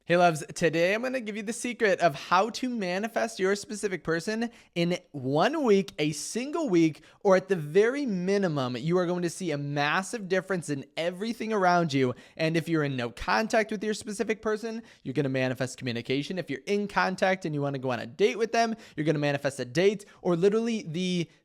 Hey loves, today I'm going to give you the secret of how to manifest your specific person in 1 week, a single week, or at the very minimum, you are going to see a massive difference in everything around you. And if you're in no contact with your specific person, you're going to manifest communication. If you're in contact and you want to go on a date with them, you're going to manifest a date, or literally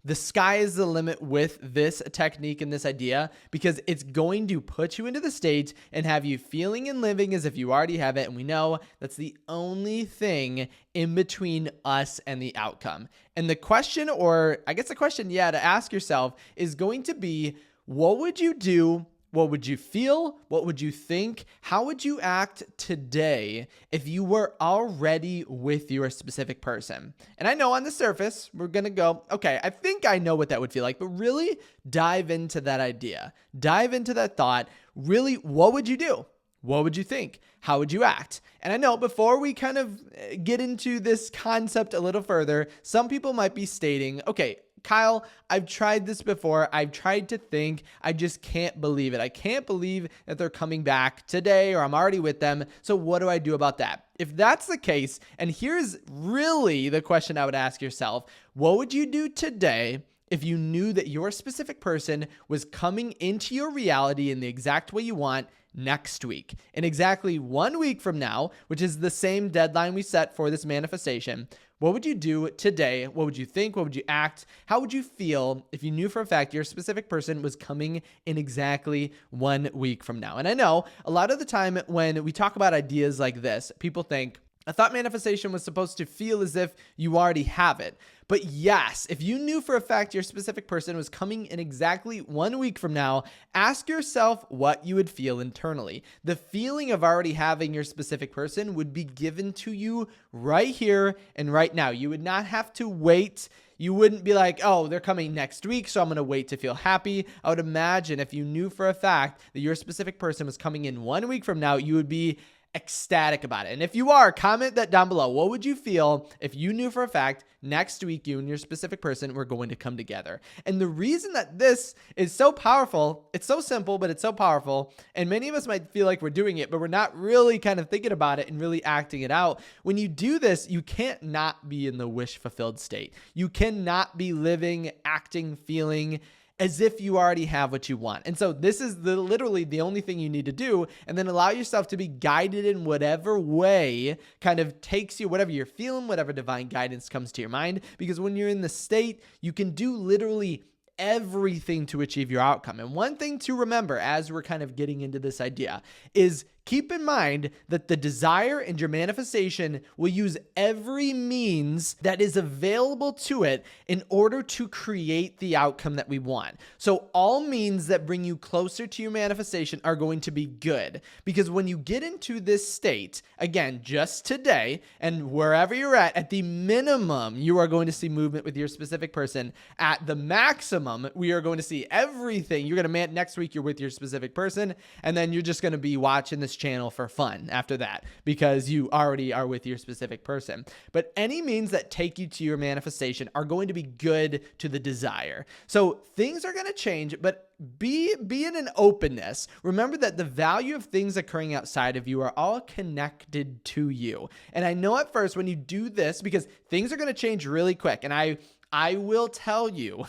the sky is the limit with this technique and this idea, because it's going to put you into the state and have you feeling and living as if you already have it. And we know that's the only thing in between us and the outcome. And the question, or I guess the question, to ask yourself is going to be, what would you do? What would you feel? What would you think? How would you act today if you were already with your specific person? And I know on the surface, we're going to go, okay, I think I know what that would feel like, but really dive into that idea. Dive into that thought. Really, what would you do? What would you think? How would you act? And I know before we kind of get into this concept a little further, some people might be stating, okay, Kyle, I've tried this before. I've tried to think. I just can't believe it. I can't believe that they're coming back today or I'm already with them. So what do I do about that? If that's the case, and here's really the question I would ask yourself, what would you do today if you knew that your specific person was coming into your reality in the exact way you want next week? In exactly 1 week from now, which is the same deadline we set for this manifestation, what would you do today? What would you think? What would you act? How would you feel if you knew for a fact your specific person was coming in exactly 1 week from now? And I know a lot of the time when we talk about ideas like this, people think, I thought manifestation was supposed to feel as if you already have it. But yes, if you knew for a fact your specific person was coming in exactly 1 week from now, ask yourself what you would feel internally. The feeling of already having your specific person would be given to you right here and right now. You would not have to wait. You wouldn't be like, oh, they're coming next week, so I'm going to wait to feel happy. I would imagine if you knew for a fact that your specific person was coming in 1 week from now, you would be ecstatic about it. And if you are, comment that down below. What would you feel if you knew for a fact next week you and your specific person were going to come together? And the reason that this is so powerful, it's so simple, but it's so powerful. And many of us might feel like we're doing it, but we're not really kind of thinking about it and really acting it out. When you do this, you can't not be in the wish fulfilled state. You cannot be living, acting, feeling as if you already have what you want. And so this is literally the only thing you need to do, and then allow yourself to be guided in whatever way kind of takes you, whatever you're feeling, whatever divine guidance comes to your mind. Because when you're in the state, you can do literally everything to achieve your outcome. And one thing to remember as we're kind of getting into this idea is keep in mind that the desire and your manifestation will use every means that is available to it in order to create the outcome that we want. So all means that bring you closer to your manifestation are going to be good, because when you get into this state, again, just today and wherever you're at the minimum, you are going to see movement with your specific person. At the maximum, we are going to see everything. You're going to, next week, you're with your specific person, and then you're just going to be watching this channel for fun after that because you already are with your specific person. But any means that take you to your manifestation are going to be good to the desire. So things are going to change, but be in an openness. Remember that the value of things occurring outside of you are all connected to you. And I know at first when you do this, because things are going to change really quick, and I will tell you,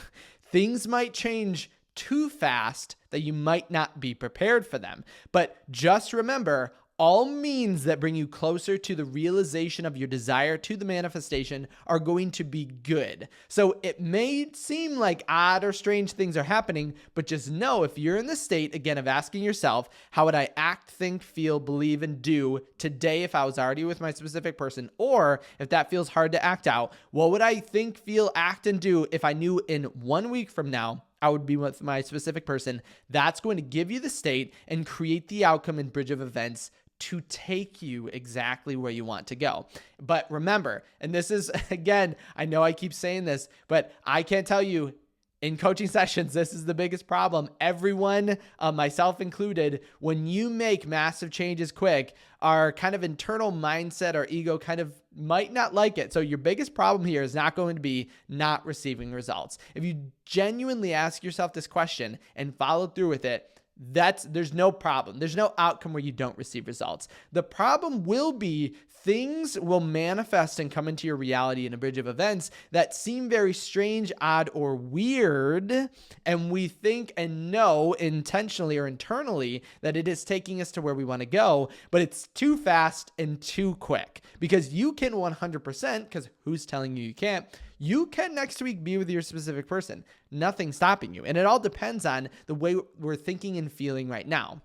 things might change too fast that you might not be prepared for them. But just remember, all means that bring you closer to the realization of your desire, to the manifestation, are going to be good. So it may seem like odd or strange things are happening, but just know if you're in the state, again, of asking yourself, how would I act, think, feel, believe, and do today if I was already with my specific person? Or if that feels hard to act out, what would I think, feel, act, and do if I knew in 1 week from now I would be with my specific person? That's going to give you the state and create the outcome and bridge of events to take you exactly where you want to go. But remember, and this is, again, I know I keep saying this, but I can't tell you in coaching sessions, this is the biggest problem. Everyone, myself included, when you make massive changes quick, our kind of internal mindset, our ego kind of might not like it. So your biggest problem here is not going to be not receiving results. If you genuinely ask yourself this question and follow through with it, there's no problem. There's no outcome where you don't receive results. The problem will be things will manifest and come into your reality in a bridge of events that seem very strange, odd, or weird. And we think and know intentionally or internally that it is taking us to where we want to go, but it's too fast and too quick because you can 100%, because who's telling you can't? You can next week be with your specific person. Nothing's stopping you. And it all depends on the way we're thinking and feeling right now,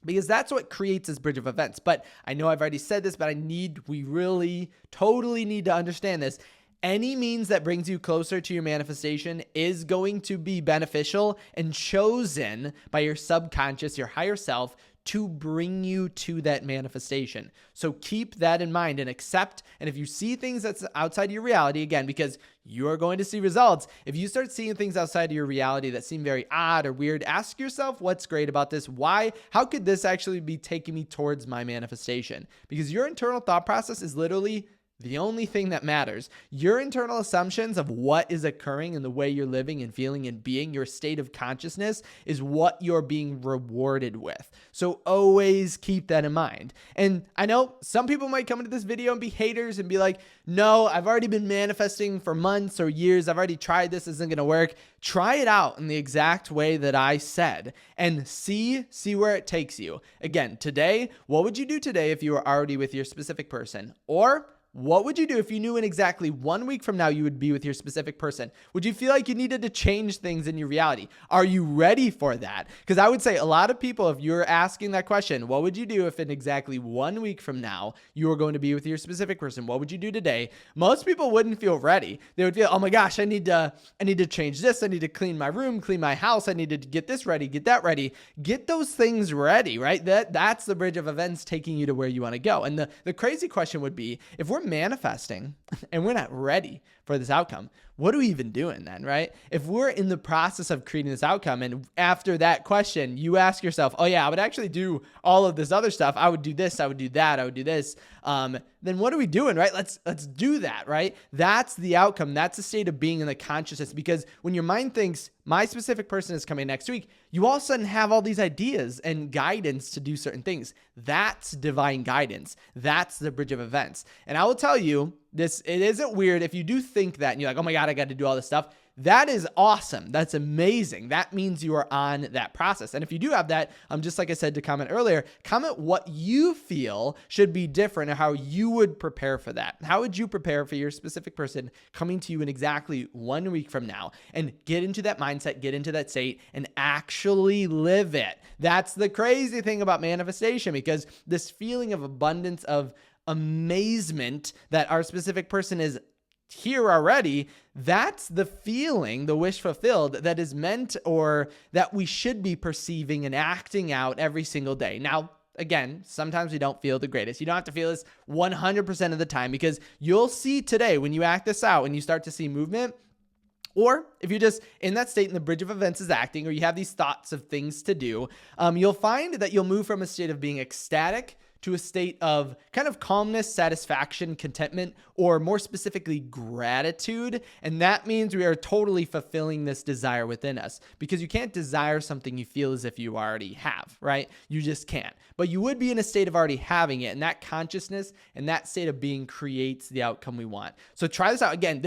because that's what creates this bridge of events. But I know I've already said this, but we really totally need to understand this. Any means that brings you closer to your manifestation is going to be beneficial and chosen by your subconscious, your higher self, to bring you to that manifestation. So keep that in mind and accept. And if you see things that's outside of your reality, again, because you're going to see results, if you start seeing things outside of your reality that seem very odd or weird, ask yourself, what's great about this? Why? How could this actually be taking me towards my manifestation? Because your internal thought process is literally the only thing that matters. Your internal assumptions of what is occurring in the way you're living and feeling and being, your state of consciousness, is what you're being rewarded with. So always keep that in mind. And I know some people might come into this video and be haters and be like, no, I've already been manifesting for months or years. I've already tried this. Isn't going to work. Try it out in the exact way that I said and see where it takes you. Again, today, what would you do today if you were already with your specific person? Or what would you do if you knew in exactly 1 week from now you would be with your specific person? Would you feel like you needed to change things in your reality? Are you ready for that? Because I would say a lot of people, if you're asking that question, what would you do if in exactly 1 week from now you were going to be with your specific person? What would you do today? Most people wouldn't feel ready. They would feel, oh my gosh, I need to change this. I need to clean my room, clean my house. I need to get this ready, get that ready. Get those things ready, right? That's the bridge of events taking you to where you want to go. And the crazy question would be, if we're manifesting and we're not ready for this outcome, what are we even doing then, right? If we're in the process of creating this outcome and after that question, you ask yourself, oh yeah, I would actually do all of this other stuff. I would do this, I would do that, I would do this. Then what are we doing, right? Let's do that, right? That's the outcome. That's the state of being in the consciousness, because when your mind thinks my specific person is coming next week, you all of a sudden have all these ideas and guidance to do certain things. That's divine guidance. That's the bridge of events. And I will tell you this, it isn't weird if you do think that and you're like, oh my God, I got to do all this stuff. That is awesome. That's amazing. That means you are on that process. And if you do have that, just like I said to comment earlier, comment what you feel should be different or how you would prepare for that. How would you prepare for your specific person coming to you in exactly 1 week from now? And get into that mindset, get into that state, and actually live it. That's the crazy thing about manifestation, because this feeling of abundance, of amazement that our specific person is here already, that's the feeling, the wish fulfilled, that is meant, or that we should be perceiving and acting out every single day. Now, again, sometimes we don't feel the greatest. You don't have to feel this 100% of the time, because you'll see today when you act this out and you start to see movement, or if you're just in that state and the bridge of events is acting, or you have these thoughts of things to do, you'll find that you'll move from a state of being ecstatic to a state of kind of calmness, satisfaction, contentment, or more specifically, gratitude. And that means we are totally fulfilling this desire within us, because you can't desire something you feel as if you already have, right? You just can't. But you would be in a state of already having it. And that consciousness and that state of being creates the outcome we want. So try this out. Again,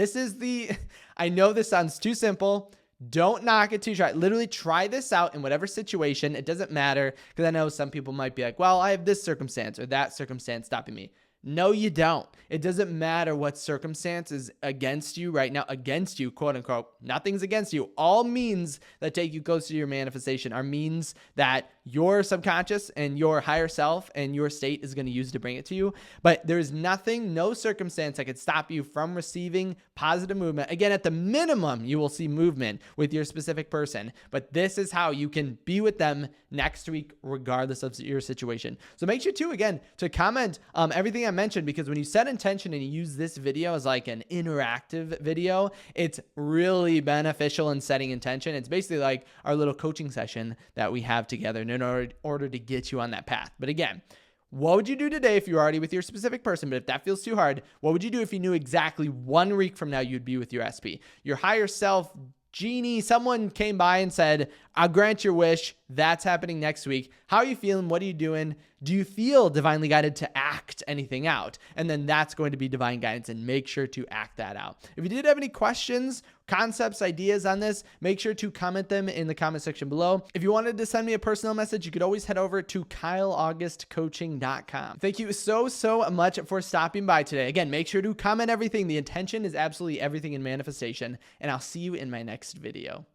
I know this sounds too simple. Don't knock it too short. Literally try this out in whatever situation. It doesn't matter, because I know some people might be like, well, I have this circumstance or that circumstance stopping me. No, you don't. It doesn't matter what circumstance is against you right now, against you, quote unquote. Nothing's against you. All means that take you closer to your manifestation are means that your subconscious and your higher self and your state is going to use to bring it to you. But there's nothing, no circumstance that could stop you from receiving positive movement. Again, at the minimum, you will see movement with your specific person. But this is how you can be with them next week, regardless of your situation. So make sure to comment everything I mentioned, because when you set intention and you use this video as like an interactive video, it's really beneficial in setting intention. It's basically like our little coaching session that we have together in order to get you on that path. But again, what would you do today if you're already with your specific person? But if that feels too hard, what would you do if you knew exactly 1 week from now you'd be with your SP? Your higher self Genie, someone came by and said, I'll grant your wish. That's happening next week. How are you feeling? What are you doing? Do you feel divinely guided to act anything out? And then that's going to be divine guidance, and make sure to act that out. If you did have any questions, concepts, ideas on this, make sure to comment them in the comment section below. If you wanted to send me a personal message, you could always head over to KyleAugustCoaching.com. Thank you so much for stopping by today. Again, make sure to comment everything. The intention is absolutely everything in manifestation, and I'll see you in my next video.